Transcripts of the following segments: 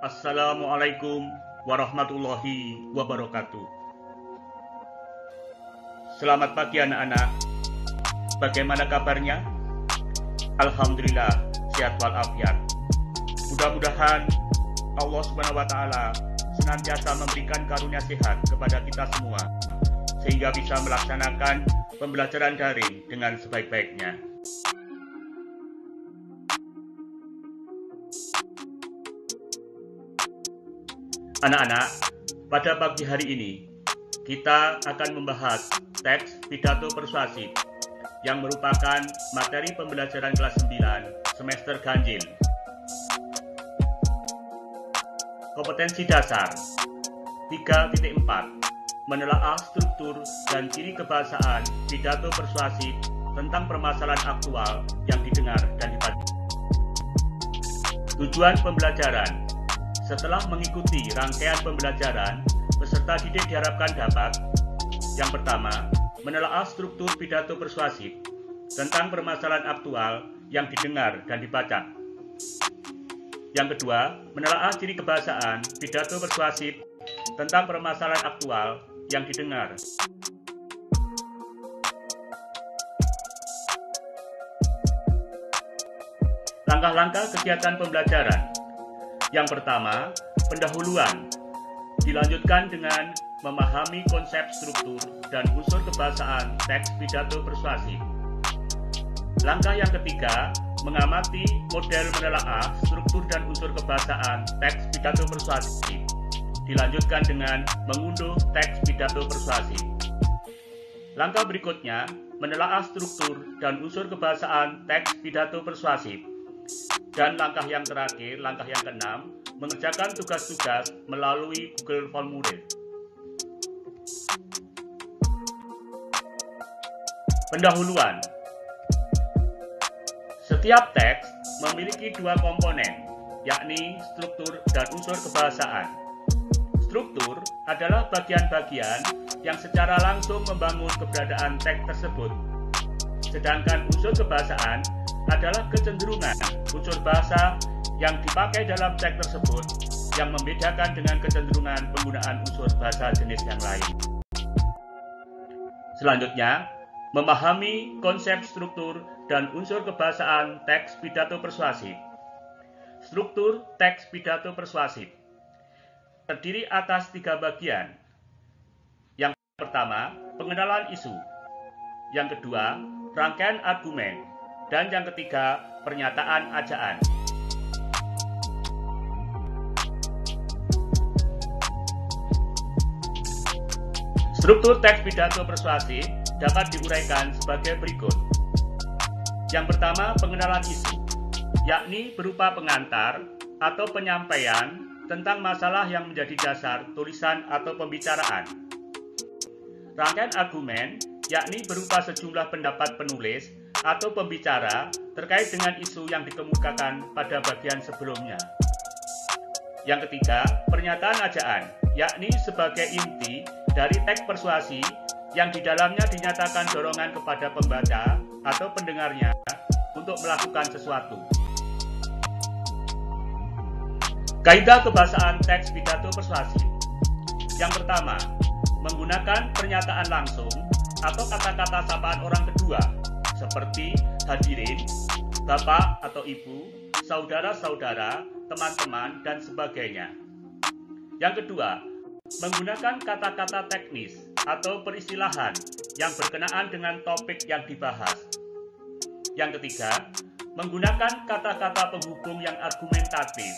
Assalamualaikum warahmatullahi wabarakatuh. Selamat pagi anak-anak. Bagaimana kabarnya? Alhamdulillah sehat walafiat. Mudah-mudahan Allah Subhanahu wa taala senantiasa memberikan karunia sehat kepada kita semua sehingga bisa melaksanakan pembelajaran daring dengan sebaik-baiknya. Anak-anak, pada pagi hari ini kita akan membahas teks pidato persuasif yang merupakan materi pembelajaran kelas 9 semester ganjil. Kompetensi dasar 3.4 menelaah struktur dan ciri kebahasaan pidato persuasif tentang permasalahan aktual yang didengar dan dibaca. Tujuan pembelajaran: setelah mengikuti rangkaian pembelajaran, peserta didik diharapkan dapat: yang pertama, menelaah struktur pidato persuasif tentang permasalahan aktual yang didengar dan dibaca. Yang kedua, menelaah ciri kebahasaan pidato persuasif tentang permasalahan aktual yang didengar. Langkah-langkah kegiatan pembelajaran. Yang pertama, pendahuluan. Dilanjutkan dengan memahami konsep struktur dan unsur kebahasaan teks pidato persuasif. Langkah yang ketiga, mengamati model menelaah struktur dan unsur kebahasaan teks pidato persuasif. Dilanjutkan dengan mengunduh teks pidato persuasif. Langkah berikutnya, menelaah struktur dan unsur kebahasaan teks pidato persuasif. Dan langkah yang terakhir, langkah yang keenam, mengerjakan tugas-tugas melalui Google Formulir. Pendahuluan. Setiap teks memiliki dua komponen, yakni struktur dan unsur kebahasaan. Struktur adalah bagian-bagian yang secara langsung membangun keberadaan teks tersebut. Sedangkan unsur kebahasaan adalah kecenderungan unsur bahasa yang dipakai dalam teks tersebut yang membedakan dengan kecenderungan penggunaan unsur bahasa jenis yang lain. Selanjutnya, memahami konsep struktur dan unsur kebahasaan teks pidato persuasif. Struktur teks pidato persuasif terdiri atas 3 bagian. Yang pertama, pengenalan isu. Yang kedua, rangkaian argumen. Dan yang ketiga, pernyataan ajaan. Struktur teks pidato persuasif dapat diuraikan sebagai berikut. Yang pertama, pengenalan isu, yakni berupa pengantar atau penyampaian tentang masalah yang menjadi dasar tulisan atau pembicaraan. Rangkaian argumen, yakni berupa sejumlah pendapat penulis atau pembicara terkait dengan isu yang dikemukakan pada bagian sebelumnya. Yang ketiga, pernyataan ajaan, yakni sebagai inti dari teks persuasi yang di dalamnya dinyatakan dorongan kepada pembaca atau pendengarnya untuk melakukan sesuatu. Kaidah kebahasaan teks pidato persuasif. Yang pertama, menggunakan pernyataan langsung atau kata-kata sapaan orang kedua seperti hadirin, bapak atau ibu, saudara-saudara, teman-teman, dan sebagainya. Yang kedua, menggunakan kata-kata teknis atau peristilahan yang berkenaan dengan topik yang dibahas. Yang ketiga, menggunakan kata-kata penghubung yang argumentatif,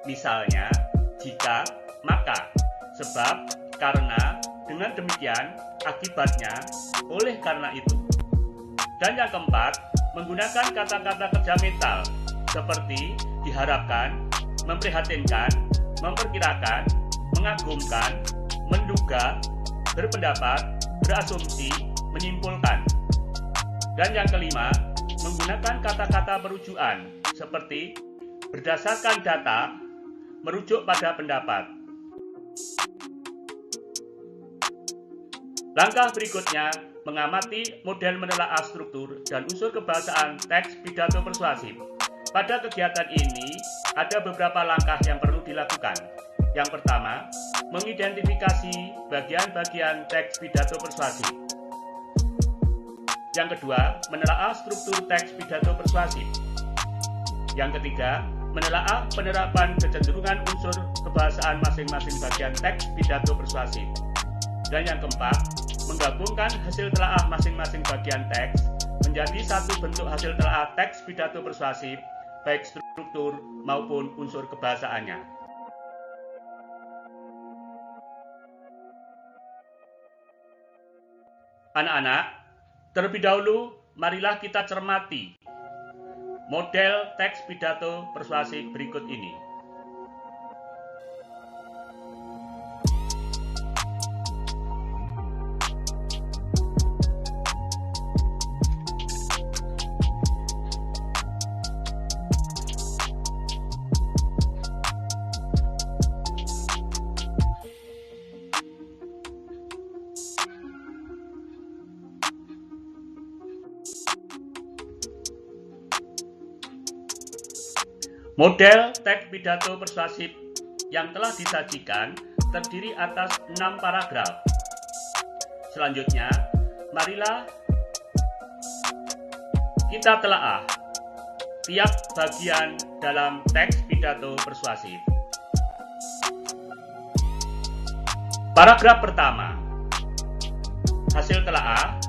misalnya jika, maka, sebab, karena, dengan demikian, akibatnya, oleh karena itu. Dan yang keempat, menggunakan kata-kata kerja mental seperti diharapkan, memprihatinkan, memperkirakan, mengagumkan, menduga, berpendapat, berasumsi, menyimpulkan. Dan yang kelima, menggunakan kata-kata perujukan seperti berdasarkan data, merujuk pada pendapat. Langkah berikutnya, mengamati model menelaah struktur dan unsur kebahasaan teks pidato persuasif Pada kegiatan ini, ada beberapa langkah yang perlu dilakukan. Yang pertama, mengidentifikasi bagian-bagian teks pidato persuasif. Yang kedua, menelaah struktur teks pidato persuasif. Yang ketiga, menelaah penerapan kecenderungan unsur kebahasaan masing-masing bagian teks pidato persuasif. Dan yang keempat, menggabungkan hasil telaah masing-masing bagian teks menjadi satu bentuk hasil telaah teks pidato persuasif, baik struktur maupun unsur kebahasaannya. Anak-anak, terlebih dahulu marilah kita cermati model teks pidato persuasif berikut ini. Model teks pidato persuasif yang telah disajikan terdiri atas 6 paragraf. Selanjutnya, marilah kita telaah tiap bagian dalam teks pidato persuasif. Paragraf pertama, hasil telaah.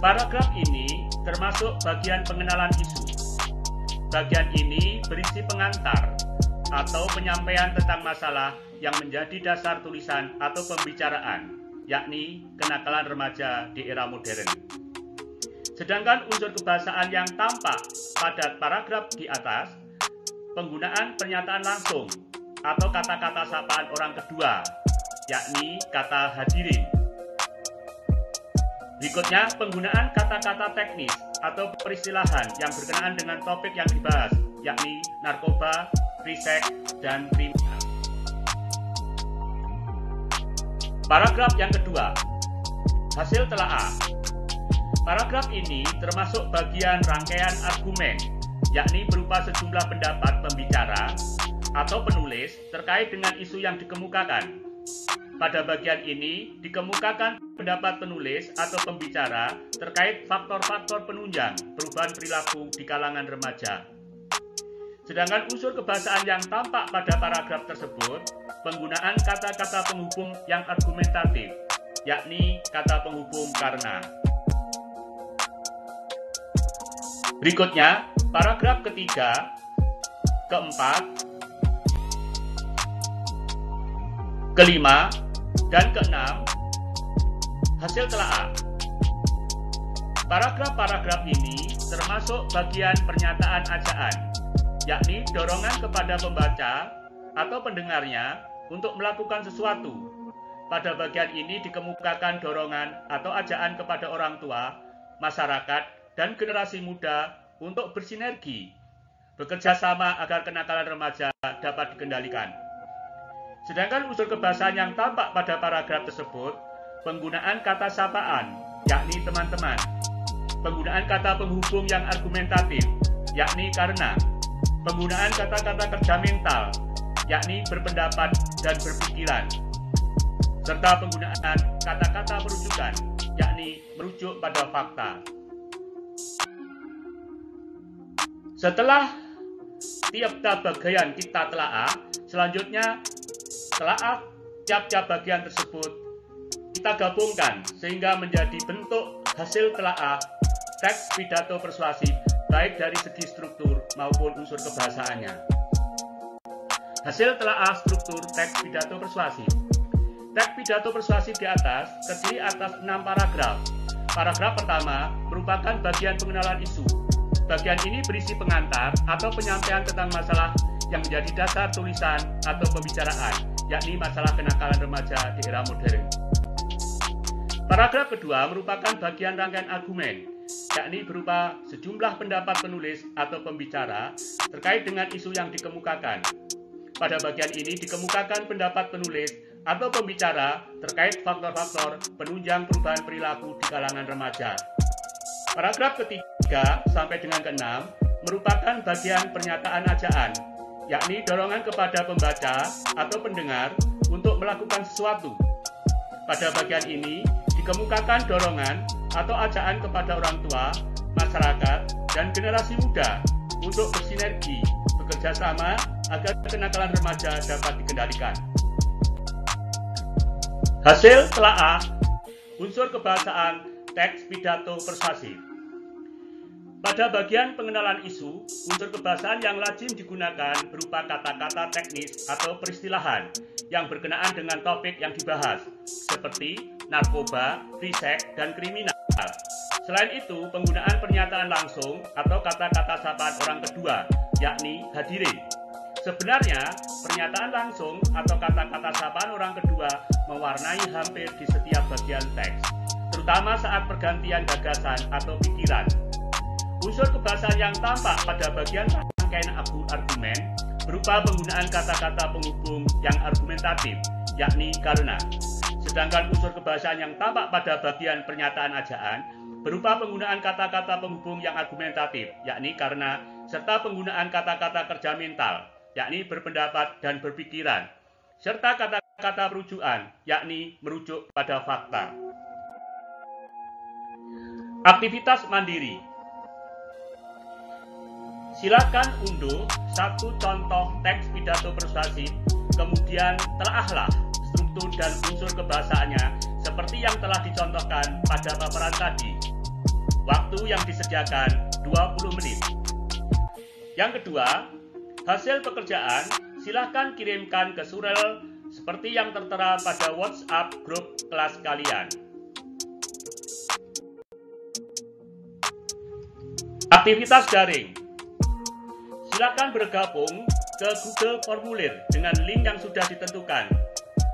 Paragraf ini termasuk bagian pengenalan isu. Bagian ini berisi pengantar atau penyampaian tentang masalah yang menjadi dasar tulisan atau pembicaraan, yakni kenakalan remaja di era modern. Sedangkan unsur kebahasaan yang tampak pada paragraf di atas, penggunaan pernyataan langsung atau kata-kata sapaan orang kedua, yakni kata hadirin. Berikutnya, penggunaan kata-kata teknis atau peristilahan yang berkenaan dengan topik yang dibahas, yakni narkoba, free-sex, dan kriminal. Paragraf yang kedua, hasil telaah. Paragraf ini termasuk bagian rangkaian argumen, yakni berupa sejumlah pendapat pembicara atau penulis terkait dengan isu yang dikemukakan. Pada bagian ini dikemukakan pendapat penulis atau pembicara terkait faktor-faktor penunjang perubahan perilaku di kalangan remaja. Sedangkan unsur kebahasaan yang tampak pada paragraf tersebut, penggunaan kata-kata penghubung yang argumentatif, yakni kata penghubung karena. Berikutnya, paragraf ketiga, keempat, kelima, dan keenam, hasil telaah. Paragraf-paragraf ini termasuk bagian pernyataan ajaan, yakni dorongan kepada pembaca atau pendengarnya untuk melakukan sesuatu. Pada bagian ini dikemukakan dorongan atau ajaan kepada orang tua, masyarakat, dan generasi muda untuk bersinergi, bekerja sama agar kenakalan remaja dapat dikendalikan. Sedangkan unsur kebahasaan yang tampak pada paragraf tersebut, penggunaan kata sapaan, yakni teman-teman, penggunaan kata penghubung yang argumentatif, yakni karena, penggunaan kata-kata kerja mental, yakni berpendapat dan berpikiran, serta penggunaan kata-kata perujukan, yakni merujuk pada fakta. Setelah tiap-tiap bagian kita telaah, selanjutnya telaah tiap-tiap bagian tersebut kita gabungkan sehingga menjadi bentuk hasil telaah teks pidato persuasif baik dari segi struktur maupun unsur kebahasaannya. Hasil telaah struktur teks pidato persuasif. Teks pidato persuasif di atas terdiri atas 6 paragraf. Paragraf pertama merupakan bagian pengenalan isu. Bagian ini berisi pengantar atau penyampaian tentang masalah yang menjadi dasar tulisan atau pembicaraan, yakni masalah kenakalan remaja di era modern. Paragraf kedua merupakan bagian rangkaian argumen, yakni berupa sejumlah pendapat penulis atau pembicara terkait dengan isu yang dikemukakan. Pada bagian ini dikemukakan pendapat penulis atau pembicara terkait faktor-faktor penunjang perubahan perilaku di kalangan remaja. Paragraf ketiga sampai dengan keenam merupakan bagian pernyataan ajaan, yakni dorongan kepada pembaca atau pendengar untuk melakukan sesuatu. Pada bagian ini dikemukakan dorongan atau ajaan kepada orang tua, masyarakat, dan generasi muda untuk bersinergi, bekerja sama agar kenakalan remaja dapat dikendalikan. Hasil telaah unsur kebahasaan teks pidato persuasif. Pada bagian pengenalan isu, unsur kebahasaan yang lazim digunakan berupa kata-kata teknis atau peristilahan yang berkenaan dengan topik yang dibahas, seperti narkoba, free sex, dan kriminal. Selain itu, penggunaan pernyataan langsung atau kata-kata sapaan orang kedua, yakni hadirin. Sebenarnya, pernyataan langsung atau kata-kata sapaan orang kedua mewarnai hampir di setiap bagian teks, terutama saat pergantian gagasan atau pikiran. Unsur kebahasaan yang tampak pada bagian rangkaian argumen berupa penggunaan kata-kata penghubung yang argumentatif, yakni karena. Sedangkan unsur kebahasaan yang tampak pada bagian pernyataan ajaan berupa penggunaan kata-kata penghubung yang argumentatif, yakni karena, serta penggunaan kata-kata kerja mental, yakni berpendapat dan berpikiran, serta kata-kata perujukan, yakni merujuk pada fakta. Aktivitas mandiri. Silakan unduh satu contoh teks pidato persuasif, kemudian telaahlah struktur dan unsur kebahasaannya seperti yang telah dicontohkan pada paparan tadi. Waktu yang disediakan 20 menit. Yang kedua, hasil pekerjaan silakan kirimkan ke surel seperti yang tertera pada WhatsApp grup kelas kalian. Aktivitas daring. Silakan bergabung ke Google Formulir dengan link yang sudah ditentukan.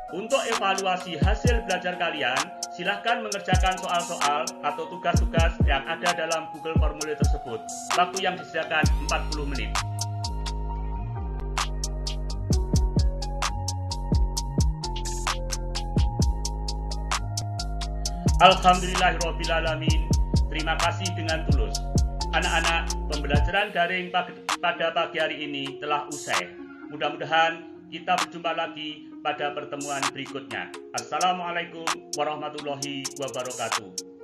Untuk evaluasi hasil belajar kalian, silakan mengerjakan soal-soal atau tugas-tugas yang ada dalam Google Formulir tersebut. Waktu yang disediakan 40 menit. Alhamdulillahirrabbilalamin. Terima kasih dengan tulus. Anak-anak, pembelajaran daring pada pagi hari ini telah usai. Mudah-mudahan kita berjumpa lagi pada pertemuan berikutnya. Assalamualaikum warahmatullahi wabarakatuh.